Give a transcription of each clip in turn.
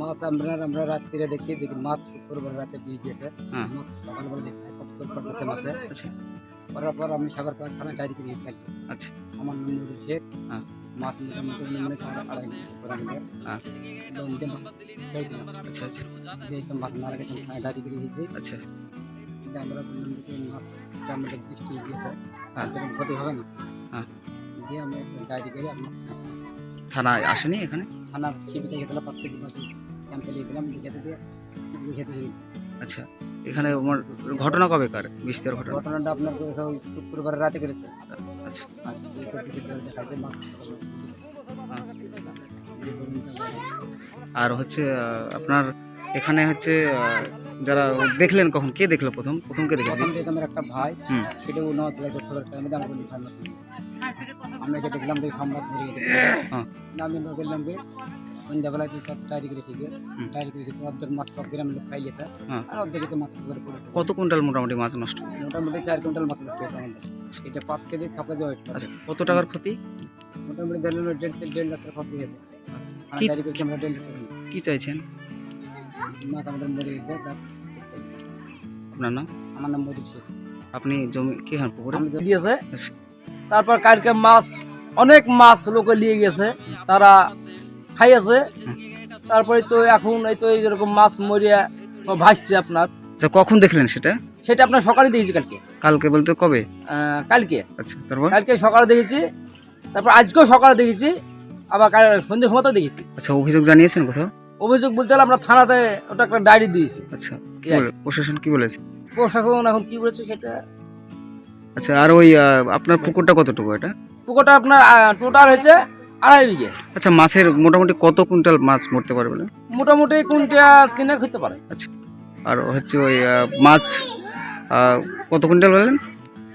মাছ আমরা রাত্রিরে দেখি মাছ শুক্রবার রাতে ভিজেছে, হ্যাঁ। মাছ সকালবেলা দেখি করতেছে মাছে। আচ্ছা করার পর আমি সাগর পাড় থানায় ডায়েরি করে থাকি। আচ্ছা আমার নাম নজরুল শেখ। হ্যাঁ মাছ মোটামুটি আড়াই করে আমাদের হ্যাঁ আচ্ছা আচ্ছা মাছ মারা গেছে থানায় ডায়েরি করে দিয়েছি। আচ্ছা কিন্তু আমরা বললাম যে মাছ আমাদের বৃষ্টি দিয়েছে, হ্যাঁ সেরকম ক্ষতি হবে না। হ্যাঁ দিয়ে আমরা ডায়েরি করে আপনার থানায় আসেনি এখানে? থানার শিবিকা গেছিলাম, 5 কেজি মাছ ক্যাম্পে দিয়ে দিলাম, লিখে দিয়ে আচ্ছা এখানে আমার ঘটনা কবেকার বিস্তার ঘটনা? ঘটনাটা আপনার করেছে ওই শুক্রবার রাতে করেছে। আচ্ছা আর এই পদ্ধতি করে দেখাচ্ছে মাছ হ্যাঁ। যে পর্যন্ত আর হচ্ছে আপনার এখানে হচ্ছে যারা দেখলেন কখন, কে দেখলো প্রথম প্রথম কে দেখেছিলেন? প্রথম দেখে আমার একটা ভাই, হুম সেটা ও নয় লাগে খোঁজার টাইমে আমরা বলি ভাই মাছ নেই। আমরা যে দেখলাম যে মাছ মরে গেছে, হ্যাঁ আমি বললাম যে সন্ধ্যাবেলায় যে ডায়েরি করে থেকে ডায়েরি করে থেকে অর্ধেক মাছ সব গ্রামের লোক খাই যেত, হ্যাঁ। আর অর্ধেক তো মাছ করে পড়ে গেছে। কত কুইন্টাল মোটামুটি মাছ নষ্ট? মোটামুটি 4 কুইন্টাল মাছ নষ্ট হয়েছে আমাদের। এটা 5 কেজি 6 কেজি ওয়েট। আচ্ছা কত টাকার ক্ষতি? মোটামুটি ধরলেন 1.5 লাখ টাকা ক্ষতি হয়েছে। কি ডায়েরি করেছি আমরা 1.5 লাখ টাকা। কি চাইছেন? মাছ আমাদের মরে গেছে তার। আপনার নাম? আমার নাম মজুর শেখ। আপনি জমি কি হন পুকুরে? আমি যে দিয়েছে। আচ্ছা, তারপর কালকে মাছ অনেক মাছ লোকে নিয়ে গেছে, তারা খাইয়েছে। তারপরে তো এখন এই তো এইরকম মাছ মরিয়া ভাসছে আপনার। আচ্ছা কখন দেখলেন সেটা? সেটা আপনার সকালে দেখেছি কালকে। কালকে বলতে কবে? কালকে আচ্ছা তারপর? কালকে সকালে দেখেছি, তারপর আজকেও সকালে দেখেছি, আবার কাল সন্ধ্যে সময় দেখেছি। আচ্ছা অভিযোগ জানিয়েছেন কোথাও? অভিযোগ বলতে হলে আমরা থানাতে ওটা একটা ডায়েরি দিয়েছি। আচ্ছা কি বলে প্রশাসন কি বলেছে? প্রশাসন এখন কি বলেছে সেটা। আচ্ছা আর ওই আপনার পুকুরটা কতটুকু এটা? পুকুরটা আপনার টোটাল হয়েছে 2.5 বিঘে। আচ্ছা মাছের মোটামুটি কত কুইন্টাল মাছ মরতে পারে বলে? মোটামুটি কুইন্টাল 3 হতে পারে। আচ্ছা আর হচ্ছে ওই মাছ কত কুইন্টাল বললেন?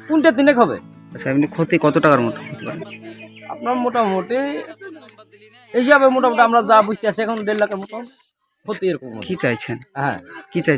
কুইন্টাল 3 হবে। আচ্ছা এমনি ক্ষতি কত টাকার মতো হতে পারে? আপনার মোটামুটি এই হিসাবে মোটামুটি আমরা যা বুঝতে আছি এখন 1.5 লাখের মতো ক্ষতি এরকম হবে। কি চাইছেন? হ্যাঁ কি চাই?